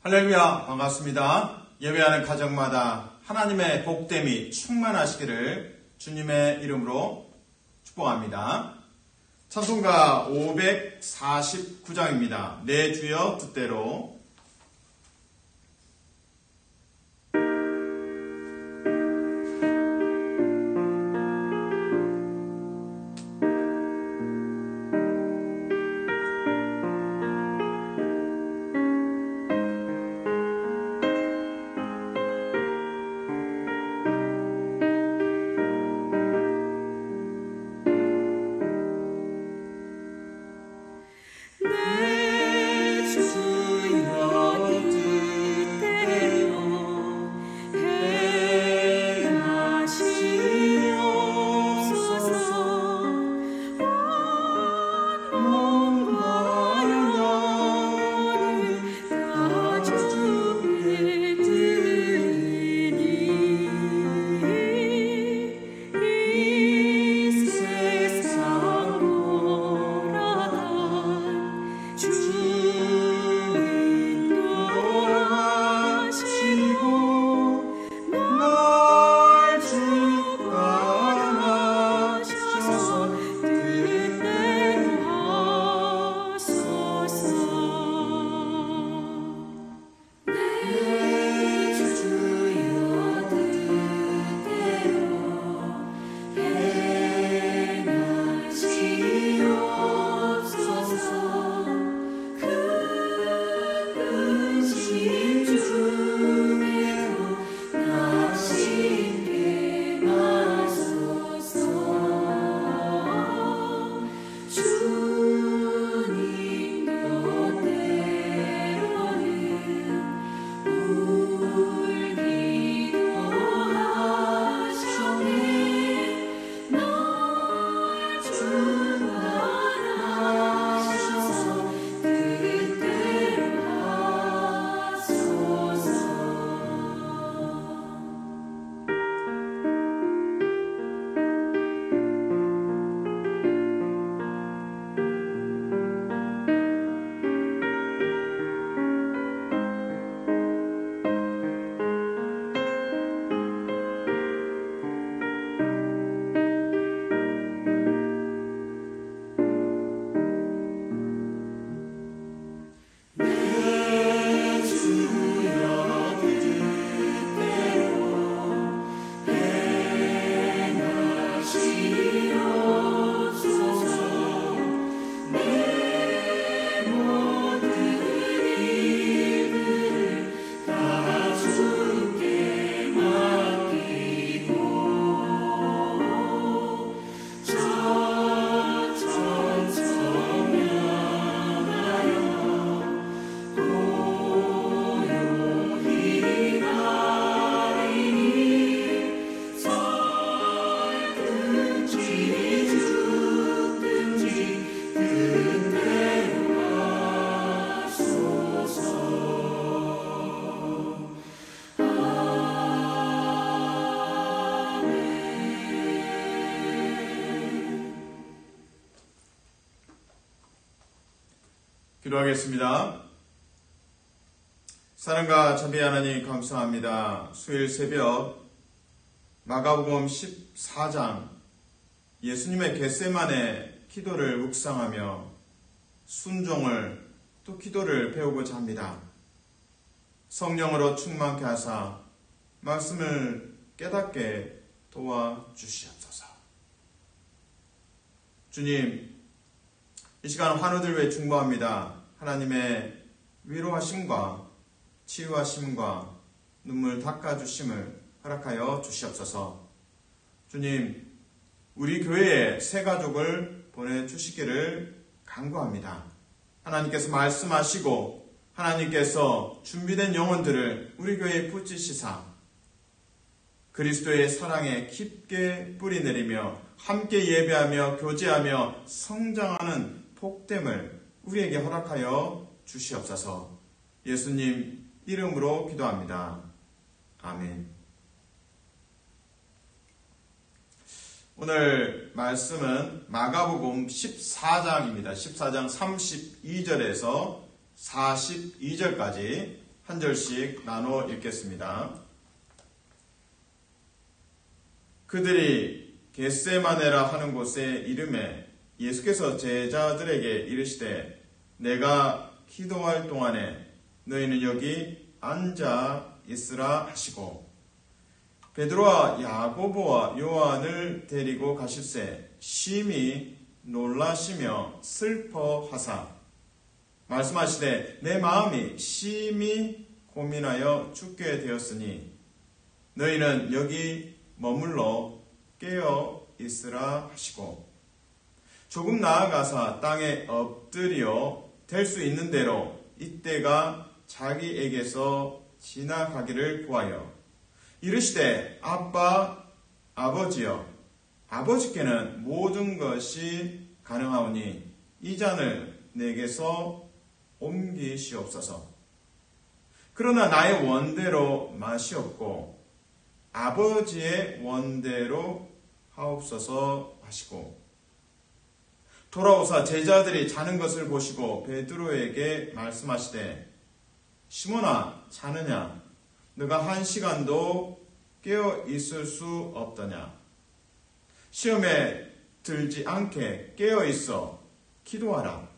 할렐루야, 반갑습니다. 예배하는 가정마다 하나님의 복됨이 충만하시기를 주님의 이름으로 축복합니다. 찬송가 549장입니다. 내 주여 뜻대로. 기도하겠습니다. 사랑과 자비 하나님 감사합니다. 수요일 새벽 마가복음 14장 예수님의 겟세마네 기도를 묵상하며 순종을 또 기도를 배우고자 합니다. 성령으로 충만케 하사 말씀을 깨닫게 도와주시옵소서. 주님, 이 시간 환우들 위해 중보합니다. 하나님의 위로하심과 치유하심과 눈물 닦아주심을 허락하여 주시옵소서. 주님, 우리 교회에 새 가족을 보내주시기를 간구합니다. 하나님께서 말씀하시고 하나님께서 준비된 영혼들을 우리 교회에 붙이시사 그리스도의 사랑에 깊게 뿌리 내리며 함께 예배하며 교제하며 성장하는 복됨을 우리에게 허락하여 주시옵소서. 예수님 이름으로 기도합니다. 아멘. 오늘 말씀은 마가복음 14장입니다. 14장 32절에서 42절까지 한 절씩 나눠 읽겠습니다. 그들이 겟세마네라 하는 곳에 이름에 예수께서 제자들에게 이르시되 내가 기도할 동안에 너희는 여기 앉아 있으라 하시고 베드로와 야고보와 요한을 데리고 가실새 심히 놀라시며 슬퍼하사 말씀하시되 내 마음이 심히 고민하여 죽게 되었으니 너희는 여기 머물러 깨어 있으라 하시고 조금 나아가사 땅에 엎드려 될 수 있는 대로 이때가 자기에게서 지나가기를 구하여 이르시되 아빠 아버지여 아버지께는 모든 것이 가능하오니 이 잔을 내게서 옮기시옵소서. 그러나 나의 원대로 마시옵고 아버지의 원대로 하옵소서 하시고 돌아오사 제자들이 자는 것을 보시고 베드로에게 말씀하시되 시몬아 자느냐 너가 1시간도 깨어 있을 수 없더냐 시험에 들지 않게 깨어 있어 기도하라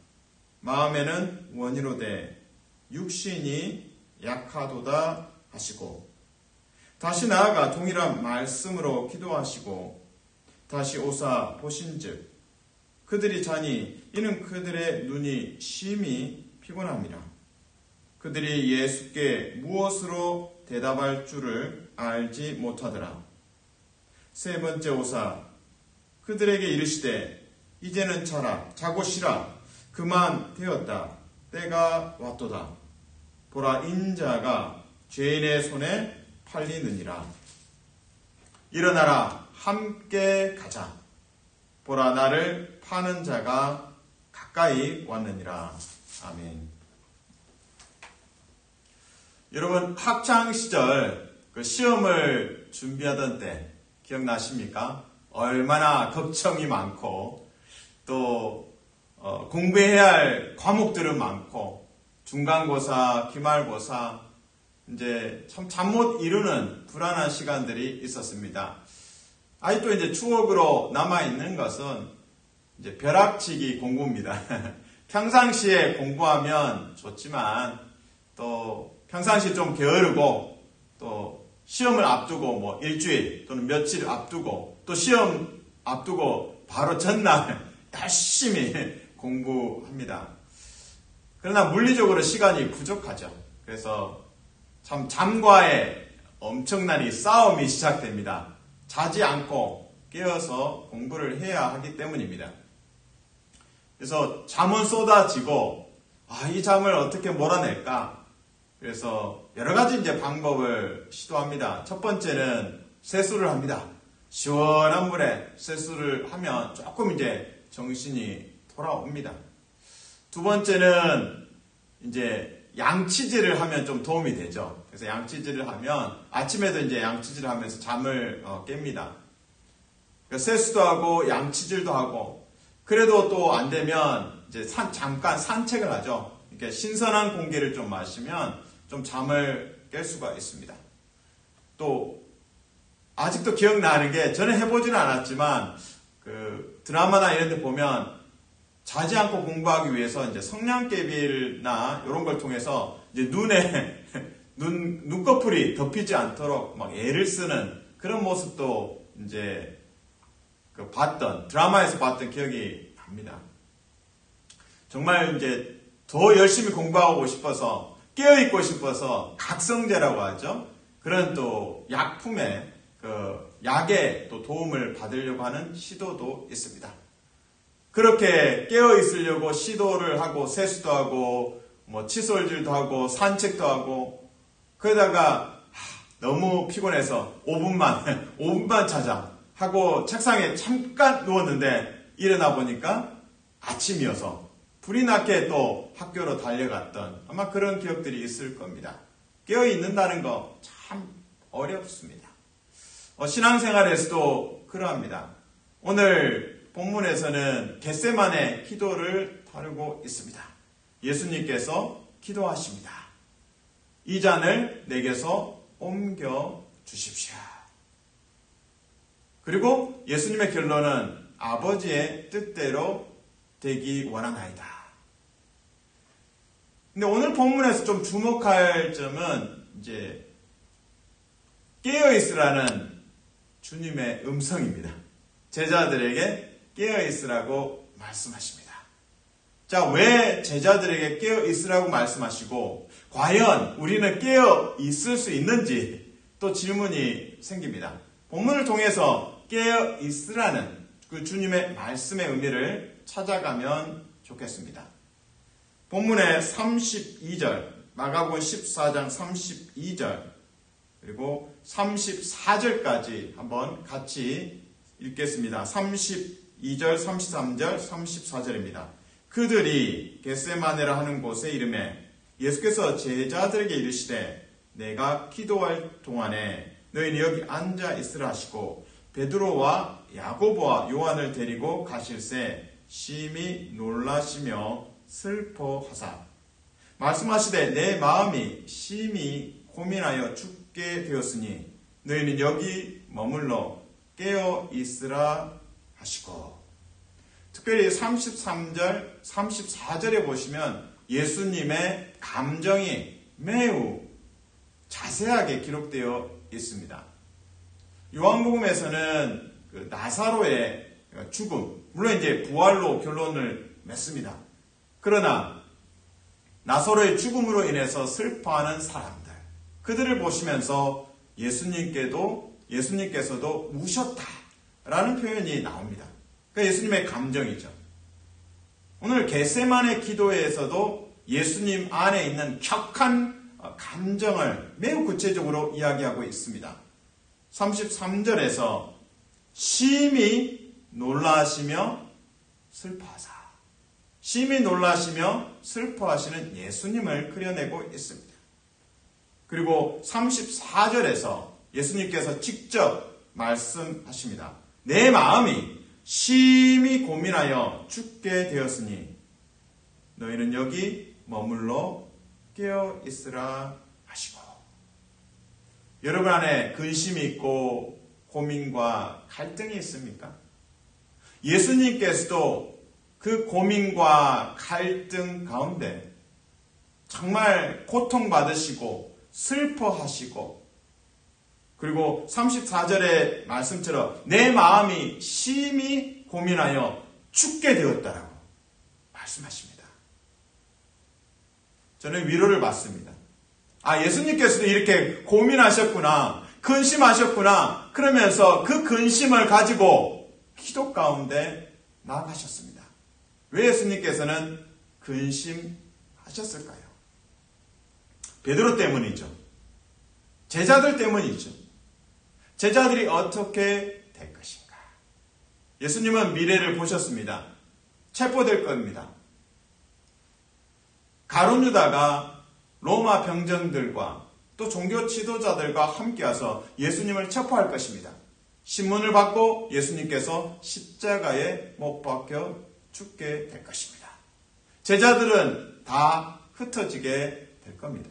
마음에는 원이로되 육신이 약하도다 하시고 다시 나아가 동일한 말씀으로 기도하시고 다시 오사 보신즉 그들이 자니 이는 그들의 눈이 심히 피곤함이라. 그들이 예수께 무엇으로 대답할 줄을 알지 못하더라. 세 번째 오사 그들에게 이르시되 이제는 자고 쉬라 그만 되었다 때가 왔도다. 보라 인자가 죄인의 손에 팔리느니라. 일어나라 함께 가자. 보라 나를 파는 자가 가까이 왔느니라. 아멘. 여러분 학창 시절 그 시험을 준비하던 때 기억나십니까? 얼마나 걱정이 많고 또 공부해야 할 과목들은 많고 중간고사, 기말고사 이제 참 잠 못 이루는 불안한 시간들이 있었습니다. 아직도 이제 추억으로 남아있는 것은 이제 벼락치기 공부입니다. 평상시에 공부하면 좋지만 또 평상시에 좀 게으르고 또 시험을 앞두고 뭐 일주일 또는 며칠 앞두고 또 시험 앞두고 바로 전날 열심히 공부합니다. 그러나 물리적으로 시간이 부족하죠. 그래서 참 잠과의 엄청난 이 싸움이 시작됩니다. 자지 않고 깨어서 공부를 해야 하기 때문입니다. 그래서 잠은 쏟아지고 이 잠을 어떻게 몰아낼까? 그래서 여러 가지 이제 방법을 시도합니다. 첫 번째는 세수를 합니다. 시원한 물에 세수를 하면 조금 이제 정신이 돌아옵니다. 두 번째는 이제 양치질을 하면 좀 도움이 되죠. 그래서 양치질을 하면 아침에도 이제 양치질을 하면서 잠을 깹니다. 세수도 하고 양치질도 하고 그래도 또 안 되면 이제 잠깐 산책을 하죠. 이렇게 신선한 공기를 좀 마시면 좀 잠을 깰 수가 있습니다. 또 아직도 기억나는 게 저는 해보지는 않았지만 그 드라마나 이런 데 보면 자지 않고 공부하기 위해서 이제 성냥개비나 이런 걸 통해서 이제 눈에 눈꺼풀이 덮이지 않도록 막 애를 쓰는 그런 모습도 이제 드라마에서 봤던 기억이 납니다. 정말 이제 더 열심히 공부하고 싶어서 깨어있고 싶어서 각성제라고 하죠. 그런 또 약품에 약에 또 도움을 받으려고 하는 시도도 있습니다. 그렇게 깨어있으려고 시도를 하고 세수도 하고 뭐 칫솔질도 하고 산책도 하고 그러다가 너무 피곤해서 5분만 자자 하고 책상에 잠깐 누웠는데 일어나 보니까 아침이어서 불이 나게 또 학교로 달려갔던 아마 그런 기억들이 있을 겁니다. 깨어있는다는 거 참 어렵습니다. 신앙생활에서도 그러합니다. 오늘 본문에서는 겟세마네 기도를 다루고 있습니다. 예수님께서 기도하십니다. 이 잔을 내게서 옮겨 주십시오. 그리고 예수님의 결론은 아버지의 뜻대로 되기 원하나이다. 근데 오늘 본문에서 좀 주목할 점은 이제 깨어있으라는 주님의 음성입니다. 제자들에게 깨어있으라고 말씀하십니다. 자, 왜 제자들에게 깨어있으라고 말씀하시고 과연 우리는 깨어있을 수 있는지 또 질문이 생깁니다. 본문을 통해서 깨어있으라는 그 주님의 말씀의 의미를 찾아가면 좋겠습니다. 본문의 32절, 마가복음 14장 32절, 그리고 34절까지 한번 같이 읽겠습니다. 32절, 33절, 34절입니다. 그들이 겟세마네라 하는 곳에 이르매 예수께서 제자들에게 이르시되 내가 기도할 동안에 너희는 여기 앉아 있으라 하시고 베드로와 야고보와 요한을 데리고 가실새 심히 놀라시며 슬퍼하사 말씀하시되 내 마음이 심히 고민하여 죽게 되었으니 너희는 여기 머물러 깨어 있으라 하시고 특별히 33절, 34절에 보시면 예수님의 감정이 매우 자세하게 기록되어 있습니다. 요한복음에서는 그 나사로의 죽음, 물론 이제 부활로 결론을 맺습니다. 그러나 나사로의 죽음으로 인해서 슬퍼하는 사람들, 그들을 보시면서 예수님께서도 우셨다라는 표현이 나옵니다. 그러니까 예수님의 감정이죠. 오늘 겟세마네 기도회에서도 예수님 안에 있는 격한 감정을 매우 구체적으로 이야기하고 있습니다. 33절에서 심히 놀라시며 슬퍼하사, 심히 놀라시며 슬퍼하시는 예수님을 그려내고 있습니다. 그리고 34절에서 예수님께서 직접 말씀하십니다. 내 마음이 심히 고민하여 죽게 되었으니 너희는 여기 머물러 깨어 있으라 하시고. 여러분 안에 근심이 있고 고민과 갈등이 있습니까? 예수님께서도 그 고민과 갈등 가운데 정말 고통받으시고 슬퍼하시고 그리고 34절의 말씀처럼 내 마음이 심히 고민하여 죽게 되었다라고 말씀하십니다. 저는 위로를 받습니다. 아, 예수님께서도 이렇게 고민하셨구나, 근심하셨구나, 그러면서 그 근심을 가지고 기도 가운데 나아가셨습니다. 왜 예수님께서는 근심하셨을까요? 베드로 때문이죠. 제자들 때문이죠. 제자들이 어떻게 될 것인가? 예수님은 미래를 보셨습니다. 체포될 겁니다. 가룟 유다가 로마 병정들과 또 종교 지도자들과 함께 와서 예수님을 체포할 것입니다. 신문을 받고 예수님께서 십자가에 못 박혀 죽게 될 것입니다. 제자들은 다 흩어지게 될 겁니다.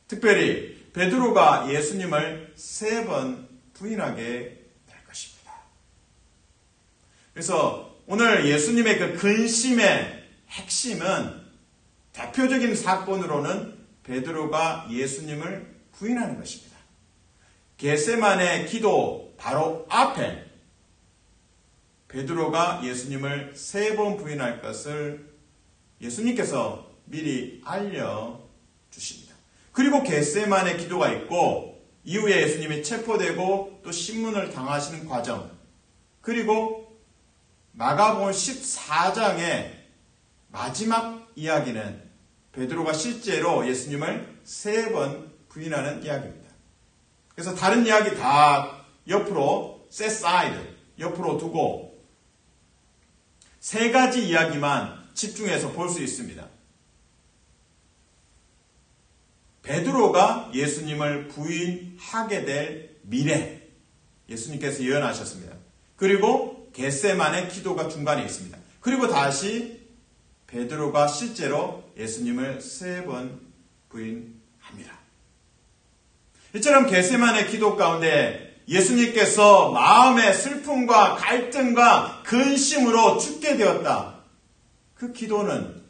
특별히 베드로가 예수님을 3번 부인하게 될 것입니다. 그래서 오늘 예수님의 그 근심의 핵심은 대표적인 사건으로는 베드로가 예수님을 부인하는 것입니다. 겟세마네 기도 바로 앞에 베드로가 예수님을 3번 부인할 것을 예수님께서 미리 알려주십니다. 그리고 겟세마네 기도가 있고 이후에 예수님이 체포되고 또 신문을 당하시는 과정, 그리고 마가복음 14장의 마지막 이야기는 베드로가 실제로 예수님을 3번 부인하는 이야기입니다. 그래서 다른 이야기 다 옆으로 set aside, 옆으로 두고 3가지 이야기만 집중해서 볼 수 있습니다. 베드로가 예수님을 부인하게 될 미래, 예수님께서 예언하셨습니다. 그리고 겟세마네 기도가 중간에 있습니다. 그리고 다시 베드로가 실제로 예수님을 3번 부인하게 합니다. 이처럼 겟세마네 기도 가운데 예수님께서 마음의 슬픔과 갈등과 근심으로 죽게 되었다. 그 기도는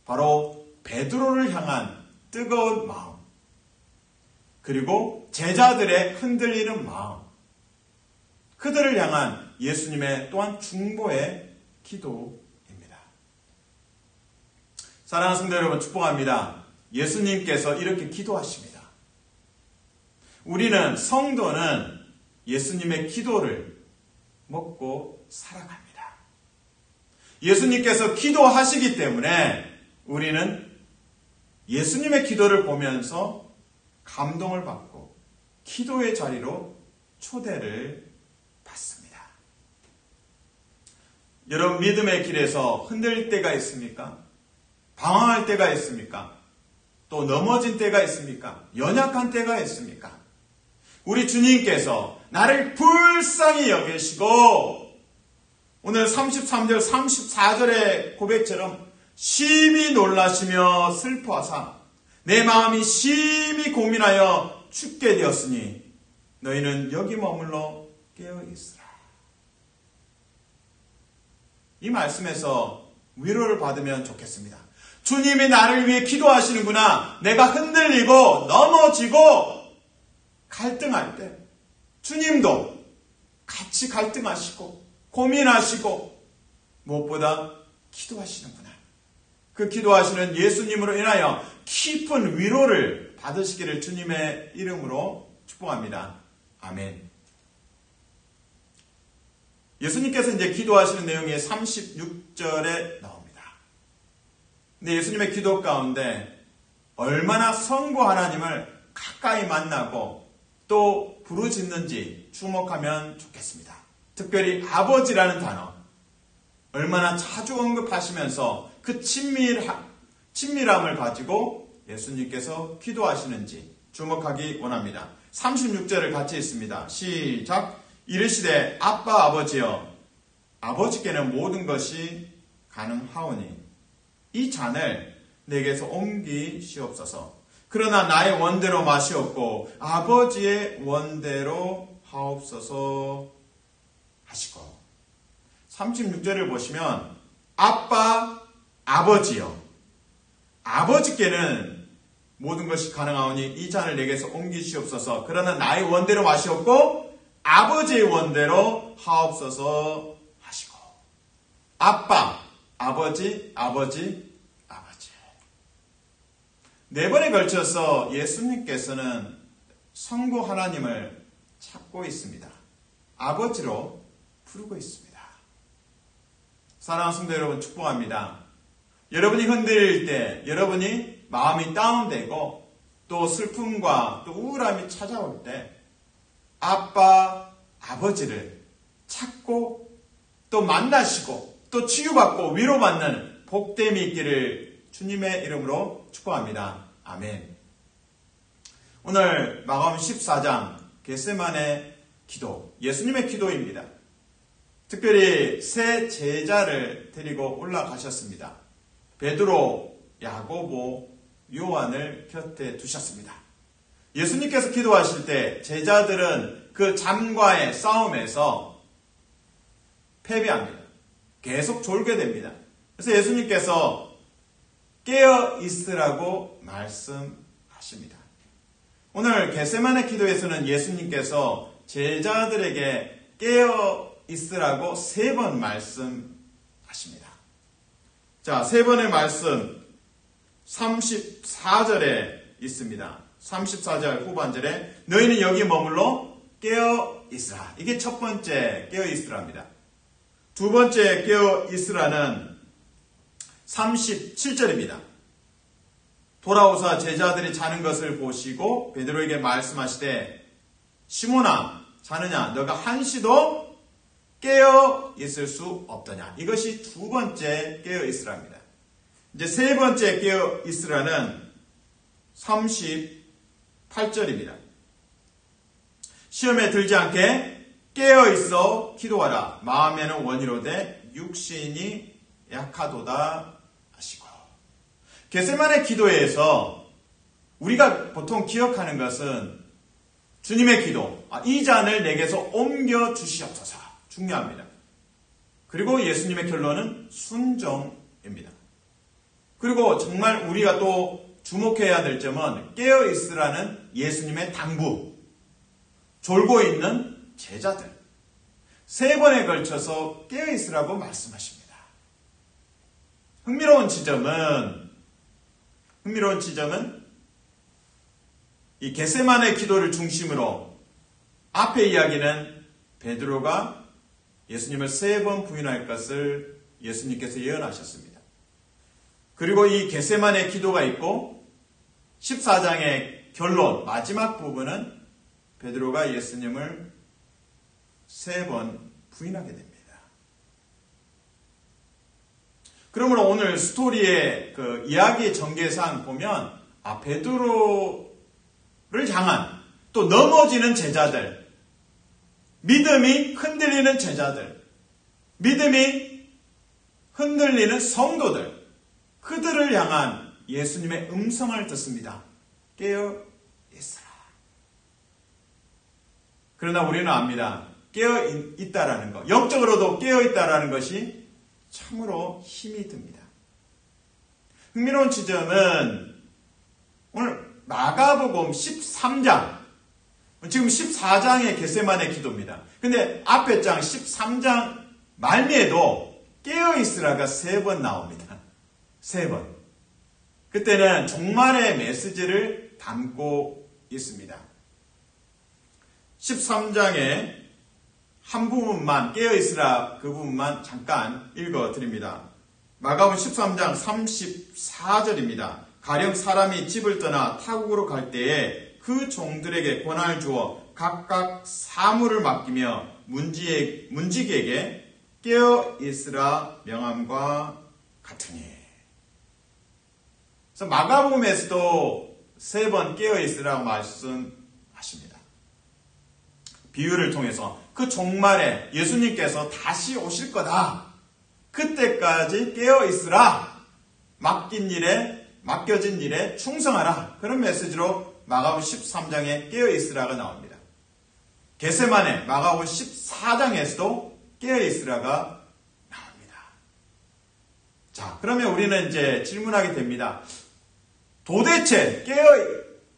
바로 베드로를 향한 뜨거운 마음, 그리고 제자들의 흔들리는 마음, 그들을 향한 예수님의 또한 중보의 기도입니다. 사랑하는 성도 여러분, 축복합니다. 예수님께서 이렇게 기도하십니다. 우리는, 성도는 예수님의 기도를 먹고 살아갑니다. 예수님께서 기도하시기 때문에 우리는 예수님의 기도를 보면서 감동을 받고 기도의 자리로 초대를 받습니다. 여러분, 믿음의 길에서 흔들릴 때가 있습니까? 방황할 때가 있습니까? 또 넘어진 때가 있습니까? 연약한 때가 있습니까? 우리 주님께서 나를 불쌍히 여기시고 오늘 33절, 34절의 고백처럼 심히 놀라시며 슬퍼하사 내 마음이 심히 고민하여 죽게 되었으니 너희는 여기 머물러 깨어있으라. 이 말씀에서 위로를 받으면 좋겠습니다. 주님이 나를 위해 기도하시는구나. 내가 흔들리고 넘어지고 갈등할 때 주님도 같이 갈등하시고 고민하시고 무엇보다 기도하시는구나. 그 기도하시는 예수님으로 인하여 깊은 위로를 받으시기를 주님의 이름으로 축복합니다. 아멘. 예수님께서 이제 기도하시는 내용이 36절에 나옵니다. 근데 예수님의 기도 가운데 얼마나 성부 하나님을 가까이 만나고 또 부르짖는지 주목하면 좋겠습니다. 특별히 아버지라는 단어, 얼마나 자주 언급하시면서 그 친밀함을 가지고 예수님께서 기도하시는지 주목하기 원합니다. 36절을 같이 읽습니다. 시작. 이르시되 아빠 아버지여, 아버지께는 모든 것이 가능하오니 이 잔을 내게서 옮기시옵소서. 그러나 나의 원대로 마시옵고 아버지의 원대로 하옵소서 하시고. 36절을 보시면 아빠 아버지여, 아버지께는 모든 것이 가능하오니 이 잔을 내게서 옮기시옵소서. 그러나 나의 원대로 마시옵고 아버지의 원대로 하옵소서 하시고. 아빠, 아버지, 아버지, 아버지. 4번에 걸쳐서 예수님께서는 성부 하나님을 찾고 있습니다. 아버지로 부르고 있습니다. 사랑하는 성도 여러분, 축복합니다. 여러분이 흔들릴 때, 여러분이 마음이 다운되고 또 슬픔과 또 우울함이 찾아올 때 아빠, 아버지를 찾고 또 만나시고 또 치유받고 위로받는 복됨이 있기를 주님의 이름으로 축복합니다. 아멘. 오늘 마가복음 14장 겟세마네 기도, 예수님의 기도입니다. 특별히 세 제자를 데리고 올라가셨습니다. 베드로, 야고보, 요한을 곁에 두셨습니다. 예수님께서 기도하실 때 제자들은 그 잠과의 싸움에서 패배합니다. 계속 졸게 됩니다. 그래서 예수님께서 깨어 있으라고 말씀하십니다. 오늘 겟세마네 기도에서는 예수님께서 제자들에게 깨어 있으라고 3번 말씀하십니다. 자, 3번의 말씀 34절에 있습니다. 34절 후반절에 너희는 여기 머물러 깨어 있으라. 이게 첫 번째 깨어 있으라입니다. 두 번째 깨어 있으라는 37절입니다. 돌아오사 제자들이 자는 것을 보시고 베드로에게 말씀하시되 시몬아 자느냐 너가 한시도 깨어 있을 수 없더냐. 이것이 두 번째 깨어 있으라입니다. 이제 세 번째 깨어 있으라는 38절입니다. 시험에 들지 않게 깨어 있어 기도하라. 마음에는 원이로되 육신이 약하도다 하시고. 겟세마네 기도에서 우리가 보통 기억하는 것은 주님의 기도, 이 잔을 내게서 옮겨 주시옵소서. 중요합니다. 그리고 예수님의 결론은 순종입니다. 그리고 정말 우리가 또 주목해야 될 점은 깨어 있으라는 예수님의 당부, 졸고 있는 제자들. 3번에 걸쳐서 깨어 있으라고 말씀하십니다. 흥미로운 지점은 이 겟세마네 기도를 중심으로 앞의 이야기는 베드로가 예수님을 3번 부인할 것을 예수님께서 예언하셨습니다. 그리고 이 겟세마네 기도가 있고 14장의 결론 마지막 부분은 베드로가 예수님을 3번 부인하게 됩니다. 그러므로 오늘 스토리의 그 이야기의 전개상 보면 베드로를 향한 또 넘어지는 제자들, 믿음이 흔들리는 제자들, 믿음이 흔들리는 성도들, 그들을 향한 예수님의 음성을 듣습니다. 깨어 있으라. 그러나 우리는 압니다. 깨어 있다라는 것, 영적으로도 깨어 있다라는 것이 참으로 힘이 듭니다. 흥미로운 지점은 오늘 마가복음 13장, 지금 14장의 겟세마네 기도입니다. 근데 앞에 장 13장 말미에도 깨어있으라가 3번 나옵니다. 3번. 그때는 종말의 메시지를 담고 있습니다. 13장의 한 부분만 깨어있으라 그 부분만 잠깐 읽어드립니다. 마가복음 13장 34절입니다. 가령 사람이 집을 떠나 타국으로 갈 때에 그 종들에게 권한을 주어 각각 사물을 맡기며 문지기에게 깨어있으라 명함과 같으니. 그래서 마가복음에서도 3번 깨어있으라고 말씀하십니다. 비유를 통해서 그 종말에 예수님께서 다시 오실 거다. 그때까지 깨어있으라. 맡겨진 일에 충성하라. 그런 메시지로 마가복음 13장에 깨어있으라가 나옵니다. 겟세마네 마가복음 14장에서도 깨어있으라가 나옵니다. 자, 그러면 우리는 이제 질문하게 됩니다. 도대체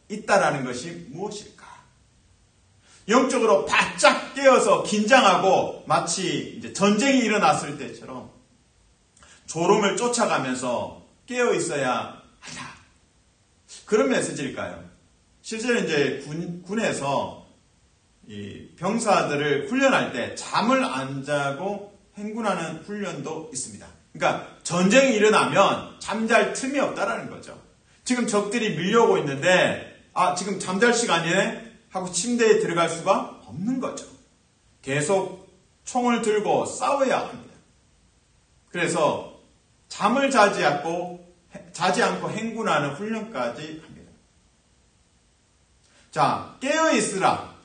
깨어있다라는 것이 무엇일까? 영적으로 바짝 깨어서 긴장하고 마치 이제 전쟁이 일어났을 때처럼 졸음을 쫓아가면서 깨어 있어야 하다. 그런 메시지일까요? 실제로 이제 군에서 이 병사들을 훈련할 때 잠을 안 자고 행군하는 훈련도 있습니다. 그러니까 전쟁이 일어나면 잠잘 틈이 없다라는 거죠. 지금 적들이 밀려오고 있는데 지금 잠잘 시간이네 하고 침대에 들어갈 수가 없는 거죠. 계속 총을 들고 싸워야 합니다. 그래서 잠을 자지 않고 행군하는 훈련까지 합니다. 자, 깨어있으라.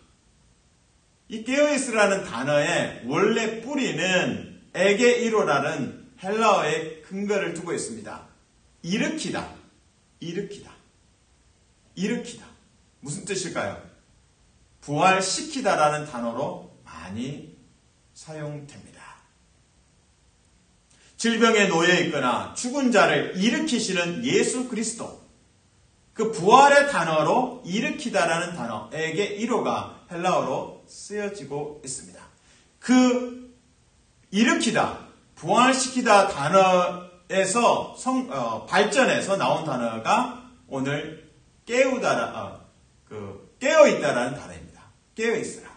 이 깨어있으라는 단어의 원래 뿌리는 에게이로라는 헬라어의 근거를 두고 있습니다. 일으키다. 무슨 뜻일까요? 부활시키다라는 단어로 많이 사용됩니다. 질병에 놓여 있거나 죽은 자를 일으키시는 예수 그리스도, 그 부활의 단어로 일으키다라는 단어에게 1호가 헬라어로 쓰여지고 있습니다. 그 일으키다, 부활시키다 단어에서 발전해서 나온 단어가 오늘 깨어있다라는 단어입니다. 깨어있으라.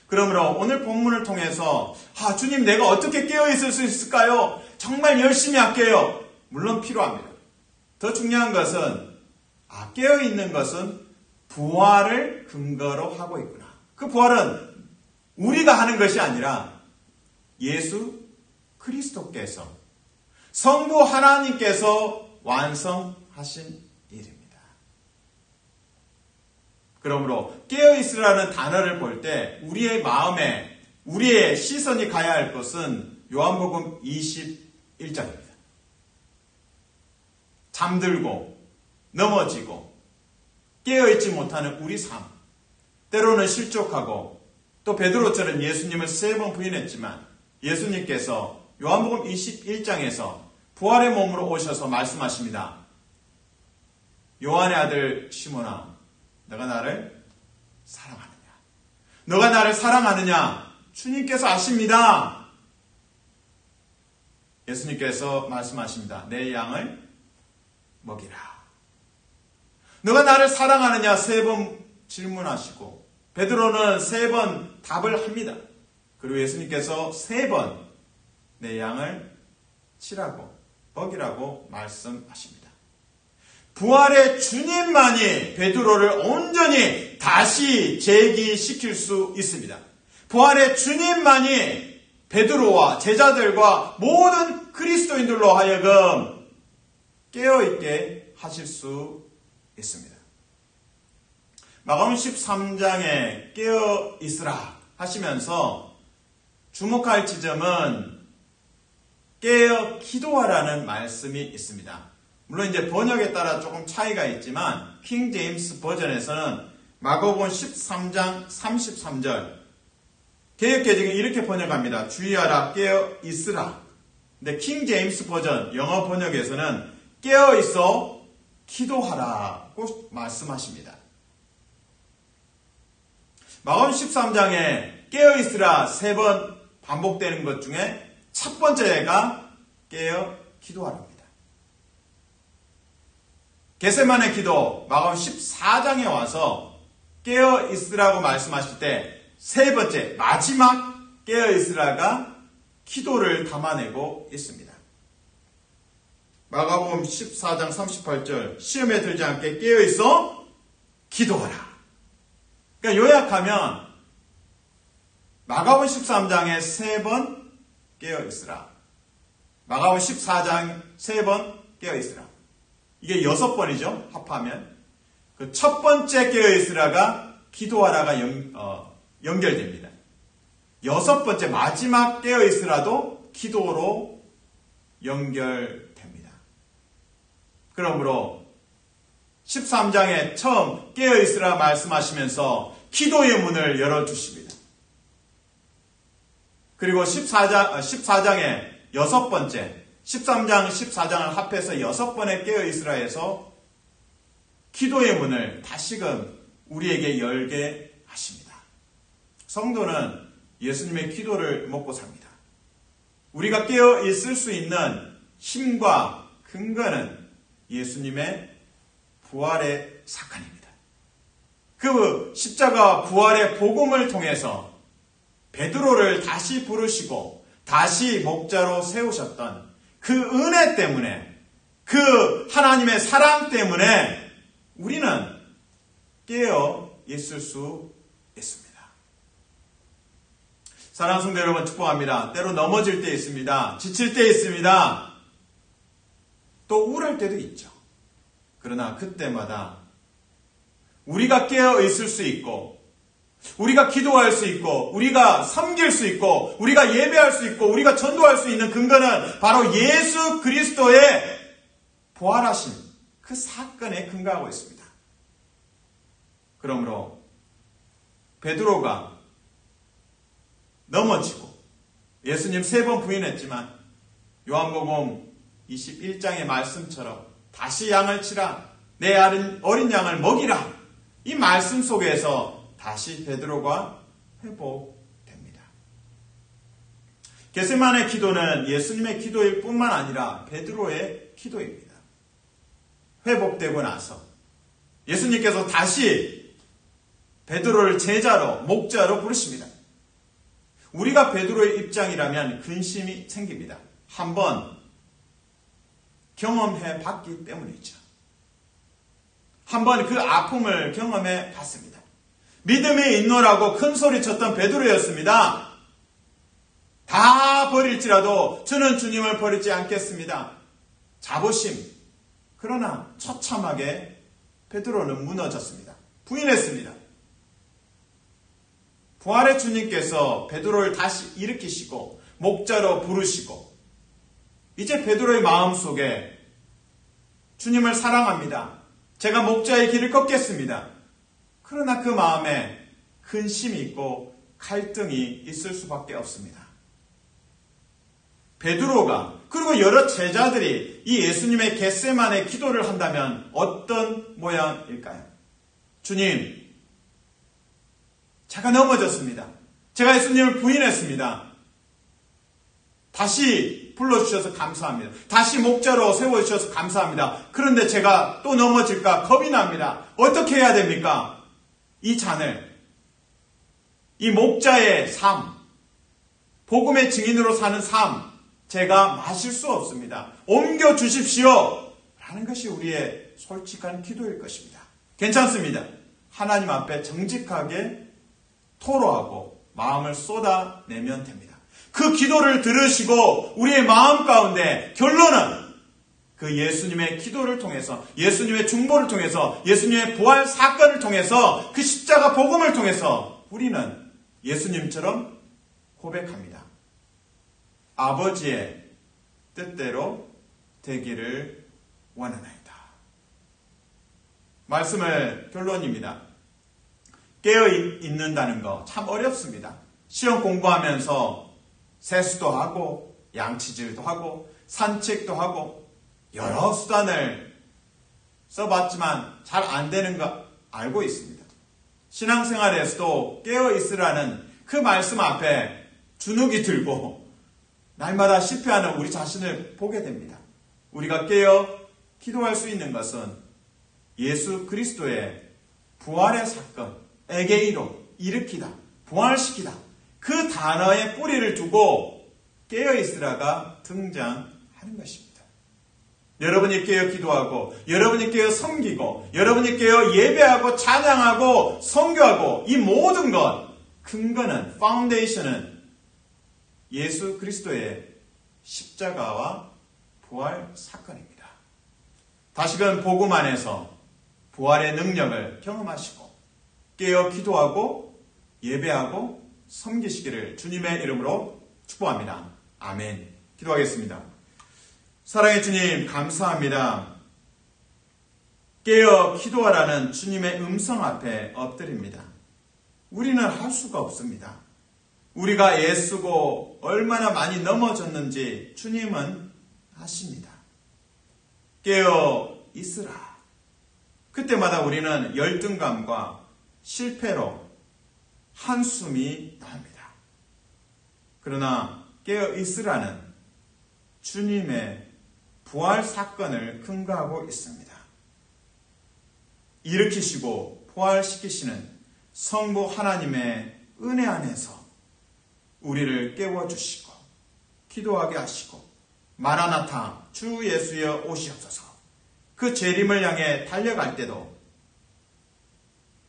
그러므로 오늘 본문을 통해서 주님 내가 어떻게 깨어있을 수 있을까요? 정말 열심히 할게요. 물론 필요합니다. 더 중요한 것은 깨어있는 것은 부활을 근거로 하고 있구나. 그 부활은 우리가 하는 것이 아니라 예수 그리스도께서 성부 하나님께서 완성하신 일입니다. 그러므로 깨어있으라는 단어를 볼 때 우리의 마음에 우리의 시선이 가야 할 것은 요한복음 21장입니다. 잠들고 넘어지고 깨어있지 못하는 우리 삶, 때로는 실족하고 또 베드로처럼 예수님을 3번 부인했지만 예수님께서 요한복음 21장에서 부활의 몸으로 오셔서 말씀하십니다. 요한의 아들 시몬아, 너가 나를 사랑하느냐? 너가 나를 사랑하느냐? 주님께서 아십니다. 예수님께서 말씀하십니다. 내 양을 먹이라. 너가 나를 사랑하느냐? 3번 질문하시고 베드로는 3번 답을 합니다. 그리고 예수님께서 3번 내 양을 치라고 먹이라고 말씀하십니다. 부활의 주님만이 베드로를 온전히 다시 재기시킬 수 있습니다. 부활의 주님만이 베드로와 제자들과 모든 그리스도인들로 하여금 깨어있게 하실 수 있습니다. 마가복음 13장에 깨어있으라 하시면서 주목할 지점은 깨어 기도하라는 말씀이 있습니다. 물론 이제 번역에 따라 조금 차이가 있지만 킹 제임스 버전에서는 마가복음 13장 33절 개역개정이 이렇게 번역합니다. 주의하라 깨어 있으라. 근데 킹 제임스 버전 영어 번역에서는 깨어 있어 기도하라고 말씀하십니다. 마가복음 13장에 깨어 있으라 3번 반복되는 것 중에 첫 번째가 깨어 기도하라입니다. 겟세마네 기도 마가복음 14장에 와서 깨어 있으라고 말씀하실 때 3번째 마지막 깨어 있으라가 기도를 담아내고 있습니다. 마가복음 14장 38절 시험에 들지 않게 깨어 있어 기도하라. 그러니까 요약하면 마가복음 13장에 3번 깨어 있으라. 마가복음 14장 3번 깨어 있으라. 이게 6번이죠. 합하면. 그 첫 번째 깨어있으라가 기도하라가 연결됩니다. 6번째 마지막 깨어있으라도 기도로 연결됩니다. 그러므로 13장에 처음 깨어있으라 말씀하시면서 기도의 문을 열어주십니다. 그리고 14장에 6번째 13장, 14장을 합해서 6번의 깨어있으라 해서 기도의 문을 다시금 우리에게 열게 하십니다. 성도는 예수님의 기도를 먹고 삽니다. 우리가 깨어있을 수 있는 힘과 근거는 예수님의 부활의 사건입니다. 그 십자가와 부활의 복음을 통해서 베드로를 다시 부르시고 다시 목자로 세우셨던 그 은혜 때문에, 그 하나님의 사랑 때문에 우리는 깨어 있을 수 있습니다. 사랑하는 성도 여러분 축복합니다. 때로 넘어질 때 있습니다. 지칠 때 있습니다. 또 우울할 때도 있죠. 그러나 그때마다 우리가 깨어 있을 수 있고 우리가 기도할 수 있고 우리가 섬길 수 있고 우리가 예배할 수 있고 우리가 전도할 수 있는 근거는 바로 예수 그리스도의 부활하신 그 사건에 근거하고 있습니다. 그러므로 베드로가 넘어지고 예수님 3번 부인했지만 요한복음 21장의 말씀처럼 다시 양을 치라, 내 어린 양을 먹이라, 이 말씀 속에서 다시 베드로가 회복됩니다. 겟세마네 기도는 예수님의 기도일 뿐만 아니라 베드로의 기도입니다. 회복되고 나서 예수님께서 다시 베드로를 제자로, 목자로 부르십니다. 우리가 베드로의 입장이라면 근심이 생깁니다. 한번 경험해 봤기 때문이죠. 한번 그 아픔을 경험해 봤습니다. 믿음이 있노라고 큰 소리 쳤던 베드로였습니다. 다 버릴지라도 저는 주님을 버리지 않겠습니다. 자부심. 그러나 처참하게 베드로는 무너졌습니다. 부인했습니다. 부활의 주님께서 베드로를 다시 일으키시고 목자로 부르시고 이제 베드로의 마음속에 주님을 사랑합니다. 제가 목자의 길을 걷겠습니다. 그러나 그 마음에 근심이 있고 갈등이 있을 수밖에 없습니다. 베드로가 그리고 여러 제자들이 이 예수님의 겟세마네 기도를 한다면 어떤 모양일까요? 주님, 제가 넘어졌습니다. 제가 예수님을 부인했습니다. 다시 불러주셔서 감사합니다. 다시 목자로 세워주셔서 감사합니다. 그런데 제가 또 넘어질까 겁이 납니다. 어떻게 해야 됩니까? 이 잔을, 이 목자의 삶, 복음의 증인으로 사는 삶, 제가 마실 수 없습니다. 옮겨주십시오. 라는 것이 우리의 솔직한 기도일 것입니다. 괜찮습니다. 하나님 앞에 정직하게 토로하고 마음을 쏟아내면 됩니다. 그 기도를 들으시고 우리의 마음 가운데 결론은 그 예수님의 기도를 통해서, 예수님의 중보를 통해서, 예수님의 부활 사건을 통해서, 그 십자가 복음을 통해서 우리는 예수님처럼 고백합니다. 아버지의 뜻대로 되기를 원하나이다. 말씀을 결론입니다. 깨어 있는다는 거 참 어렵습니다. 시험 공부하면서 세수도 하고 양치질도 하고 산책도 하고 여러 수단을 써봤지만 잘 안 되는 거 알고 있습니다. 신앙생활에서도 깨어 있으라는 그 말씀 앞에 주눅이 들고 날마다 실패하는 우리 자신을 보게 됩니다. 우리가 깨어 기도할 수 있는 것은 예수 그리스도의 부활의 사건, 에게이로, 일으키다, 부활시키다, 그 단어에 뿌리를 두고 깨어있으라가 등장하는 것입니다. 여러분이 깨어 기도하고, 여러분이 깨어 섬기고, 여러분이 깨어 예배하고, 찬양하고, 선교하고, 이 모든 것, 근거는, 파운데이션은 예수 그리스도의 십자가와 부활 사건입니다. 다시금 복음 안에서 부활의 능력을 경험하시고 깨어 기도하고 예배하고 섬기시기를 주님의 이름으로 축복합니다. 아멘. 기도하겠습니다. 사랑의 주님, 감사합니다. 깨어 기도하라는 주님의 음성 앞에 엎드립니다. 우리는 할 수가 없습니다. 우리가 애쓰고 얼마나 많이 넘어졌는지 주님은 아십니다. 깨어 있으라. 그때마다 우리는 열등감과 실패로 한숨이 나옵니다. 그러나 깨어 있으라는 주님의 부활 사건을 근거하고 있습니다. 일으키시고 부활시키시는 성부 하나님의 은혜 안에서 우리를 깨워주시고 기도하게 하시고 마라나타 주 예수여 오시옵소서. 그 재림을 향해 달려갈 때도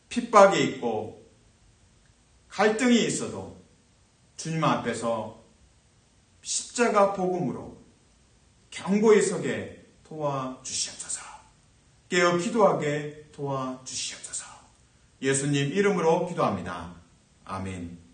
핍박이 있고 갈등이 있어도 주님 앞에서 십자가 복음으로 견고히 서게 도와주시옵소서. 깨어 기도하게 도와주시옵소서. 예수님 이름으로 기도합니다. 아멘.